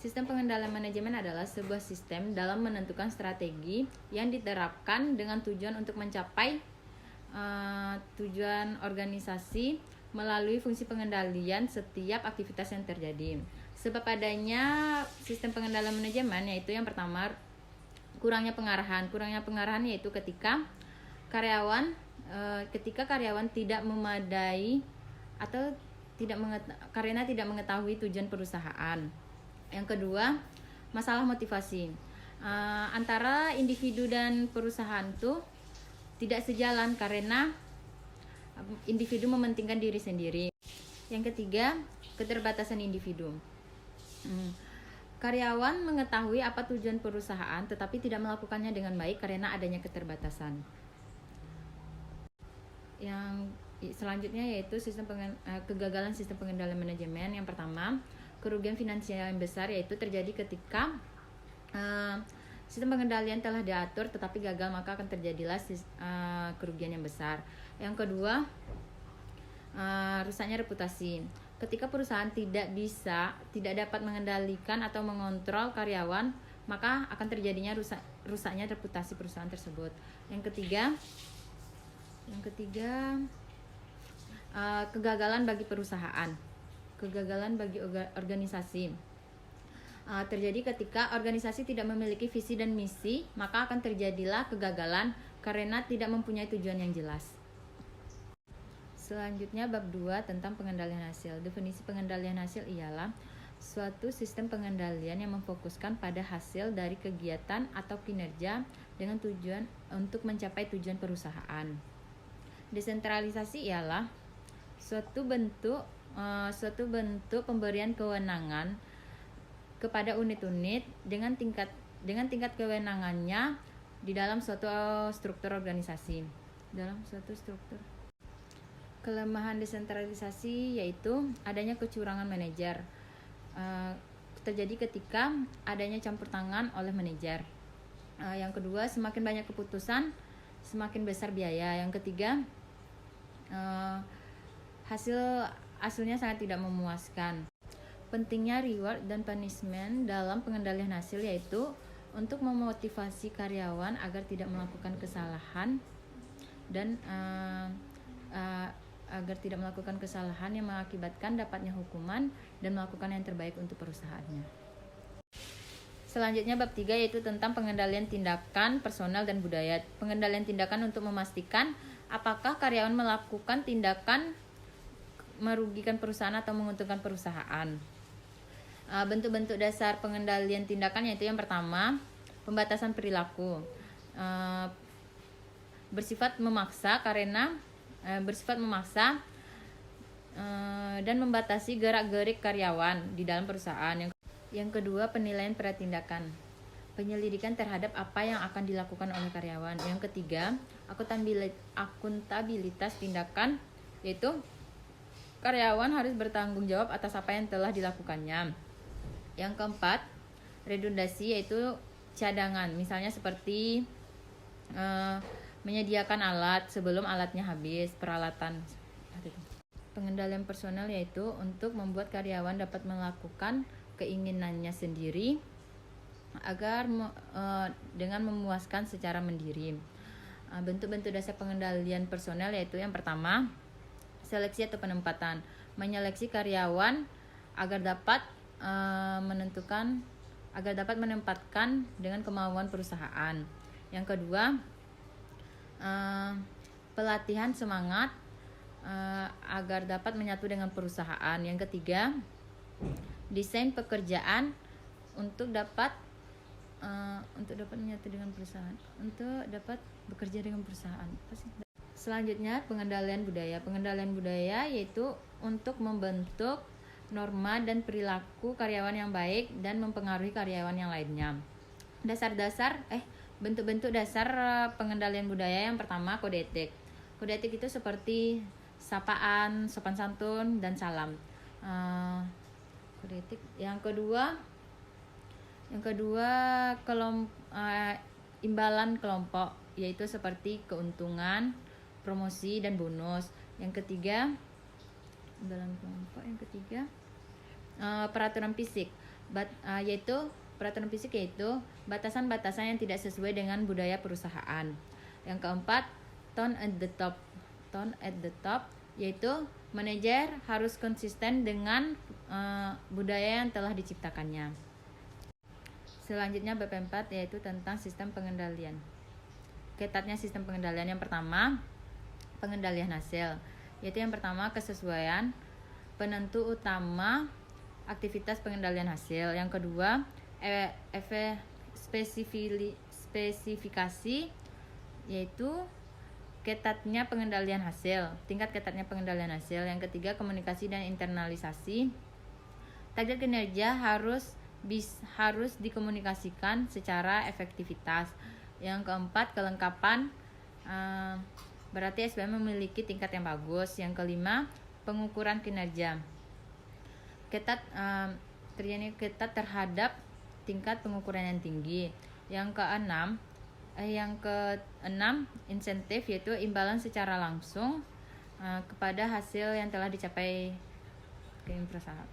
Sistem pengendalian manajemen adalah sebuah sistem dalam menentukan strategi yang diterapkan dengan tujuan untuk mencapai tujuan organisasi melalui fungsi pengendalian setiap aktivitas yang terjadi. Sebab adanya sistem pengendalian manajemen yaitu yang pertama, kurangnya pengarahan. Kurangnya pengarahan yaitu ketika karyawan tidak memadai atau karena tidak mengetahui tujuan perusahaan. Yang kedua, masalah motivasi. Antara individu dan perusahaan tuh tidak sejalan karena individu mementingkan diri sendiri. Yang ketiga, keterbatasan individu. Karyawan mengetahui apa tujuan perusahaan tetapi tidak melakukannya dengan baik karena adanya keterbatasan. Yang selanjutnya yaitu kegagalan sistem pengendalian manajemen. Yang pertama, kerugian finansial yang besar yaitu terjadi ketika sistem pengendalian telah diatur tetapi gagal, maka akan terjadilah kerugian yang besar. Yang kedua, rusaknya reputasi. Ketika perusahaan tidak dapat mengendalikan atau mengontrol karyawan, maka akan terjadinya rusaknya reputasi perusahaan tersebut. Yang ketiga, kegagalan bagi perusahaan, kegagalan bagi organisasi. Terjadi ketika organisasi tidak memiliki visi dan misi, maka akan terjadilah kegagalan karena tidak mempunyai tujuan yang jelas. Selanjutnya bab 2 tentang pengendalian hasil. Definisi pengendalian hasil ialah suatu sistem pengendalian yang memfokuskan pada hasil dari kegiatan atau kinerja dengan tujuan untuk mencapai tujuan perusahaan. Desentralisasi ialah suatu bentuk pemberian kewenangan kepada unit-unit dengan tingkat kewenangannya di dalam suatu struktur organisasi. Kelemahan desentralisasi yaitu adanya kecurangan manajer. Terjadi ketika adanya campur tangan oleh manajer. Yang kedua, semakin banyak keputusan, semakin besar biaya. Yang ketiga, hasilnya sangat tidak memuaskan. Pentingnya reward dan punishment dalam pengendalian hasil yaitu untuk memotivasi karyawan agar tidak melakukan kesalahan dan yang mengakibatkan dapatnya hukuman dan melakukan yang terbaik untuk perusahaannya. Selanjutnya bab 3 yaitu tentang pengendalian tindakan, personal dan budaya. Pengendalian tindakan untuk memastikan apakah karyawan melakukan tindakan merugikan perusahaan atau menguntungkan perusahaan. Bentuk-bentuk dasar pengendalian tindakan yaitu yang pertama, pembatasan perilaku. Bersifat memaksa dan membatasi gerak-gerik karyawan di dalam perusahaan. Yang kedua, penilaian pratindakan, penyelidikan terhadap apa yang akan dilakukan oleh karyawan. Yang ketiga, akuntabilitas tindakan, yaitu karyawan harus bertanggung jawab atas apa yang telah dilakukannya. Yang keempat, redundasi, yaitu cadangan, misalnya seperti menyediakan alat sebelum alatnya habis, peralatan. Pengendalian personal yaitu untuk membuat karyawan dapat melakukan keinginannya sendiri agar dengan memuaskan secara mandiri. Bentuk-bentuk dasar pengendalian personal yaitu yang pertama, seleksi atau penempatan, menyeleksi karyawan agar dapat menempatkan dengan kemauan perusahaan. Yang kedua, pelatihan semangat agar dapat menyatu dengan perusahaan. Yang ketiga, desain pekerjaan untuk dapat menyatu dengan perusahaan, untuk dapat bekerja dengan perusahaan. Selanjutnya pengendalian budaya. Pengendalian budaya yaitu untuk membentuk norma dan perilaku karyawan yang baik dan mempengaruhi karyawan yang lainnya. Bentuk-bentuk dasar pengendalian budaya yang pertama, kode etik. Kode etik itu seperti sapaan, sopan santun, dan salam. Kode etik. Yang kedua imbalan kelompok, yaitu seperti keuntungan, promosi, dan bonus. Yang ketiga, imbalan kelompok. Yang ketiga, peraturan fisik. yaitu peraturan fisik yaitu batasan-batasan yang tidak sesuai dengan budaya perusahaan. Yang keempat, tone at the top. Tone at the top yaitu manajer harus konsisten dengan budaya yang telah diciptakannya. Selanjutnya bab 4 yaitu tentang sistem pengendalian. Ketatnya sistem pengendalian yang pertama, pengendalian hasil, yaitu yang pertama kesesuaian penentu utama aktivitas pengendalian hasil. Yang kedua, spesifikasi yaitu ketatnya pengendalian hasil, tingkat ketatnya pengendalian hasil. Yang ketiga, komunikasi dan internalisasi. Target kinerja harus dikomunikasikan secara efektivitas. Yang keempat, kelengkapan, berarti SPM memiliki tingkat yang bagus. Yang kelima, pengukuran kinerja. Ketat terhadap tingkat pengukuran yang tinggi. Yang keenam, insentif yaitu imbalan secara langsung kepada hasil yang telah dicapai ke perusahaan.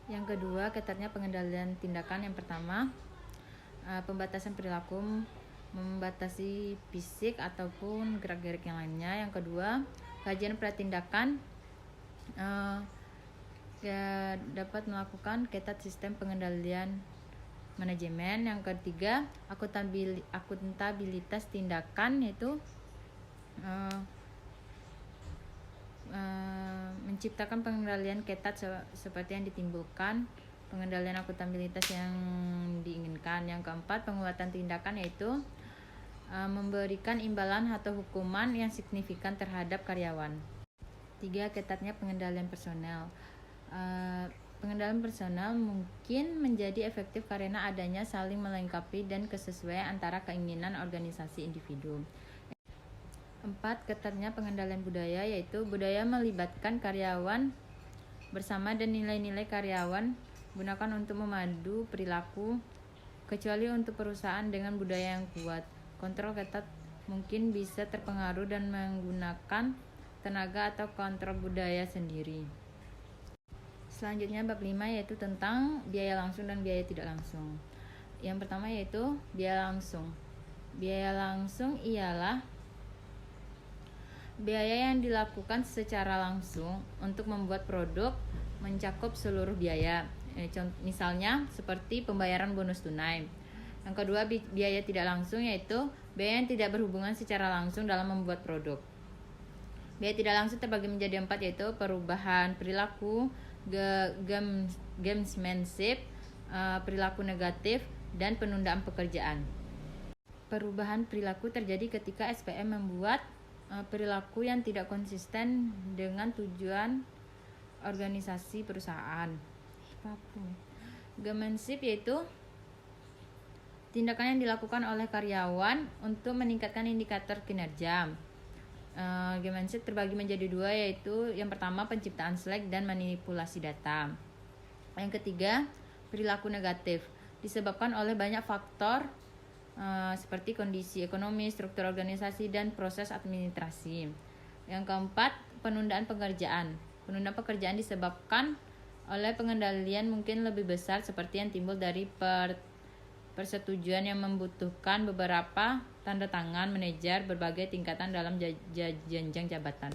Yang kedua, ketatnya pengendalian tindakan. Yang pertama, pembatasan perilaku, membatasi fisik ataupun gerak-gerik yang lainnya. Yang kedua, kajian pratindakan dapat melakukan ketat sistem pengendalian manajemen. Yang ketiga, akuntabilitas tindakan yaitu menciptakan pengendalian ketat seperti yang ditimbulkan pengendalian akuntabilitas yang diinginkan. Yang keempat, penguatan tindakan yaitu memberikan imbalan atau hukuman yang signifikan terhadap karyawan. 3. Ketatnya pengendalian personel. Pengendalian personel mungkin menjadi efektif karena adanya saling melengkapi dan kesesuaian antara keinginan organisasi individu. 4. Ketatnya pengendalian budaya, yaitu budaya melibatkan karyawan bersama dan nilai-nilai karyawan gunakan untuk memadu perilaku, kecuali untuk perusahaan dengan budaya yang kuat. Kontrol ketat mungkin bisa terpengaruh dan menggunakan tenaga atau kontrol budaya sendiri. Selanjutnya bab 5 yaitu tentang biaya langsung dan biaya tidak langsung. Yang pertama yaitu biaya langsung. Biaya langsung ialah biaya yang dilakukan secara langsung untuk membuat produk, mencakup seluruh biaya. Misalnya seperti pembayaran bonus tunai. Yang kedua, biaya tidak langsung yaitu biaya yang tidak berhubungan secara langsung dalam membuat produk. Biaya tidak langsung terbagi menjadi 4 yaitu perubahan perilaku, gamesmanship, perilaku negatif, dan penundaan pekerjaan. Perubahan perilaku terjadi ketika SPM membuat perilaku yang tidak konsisten dengan tujuan organisasi perusahaan. Gamesmanship yaitu tindakan yang dilakukan oleh karyawan untuk meningkatkan indikator kinerja. Gamesmanship terbagi menjadi 2 yaitu yang pertama penciptaan Slack dan manipulasi data. Yang ketiga, perilaku negatif disebabkan oleh banyak faktor seperti kondisi ekonomi, struktur organisasi, dan proses administrasi. Yang keempat, penundaan pekerjaan. Penundaan pekerjaan disebabkan oleh pengendalian mungkin lebih besar seperti yang timbul dari persetujuan yang membutuhkan beberapa tanda tangan manajer berbagai tingkatan dalam jenjang jabatan.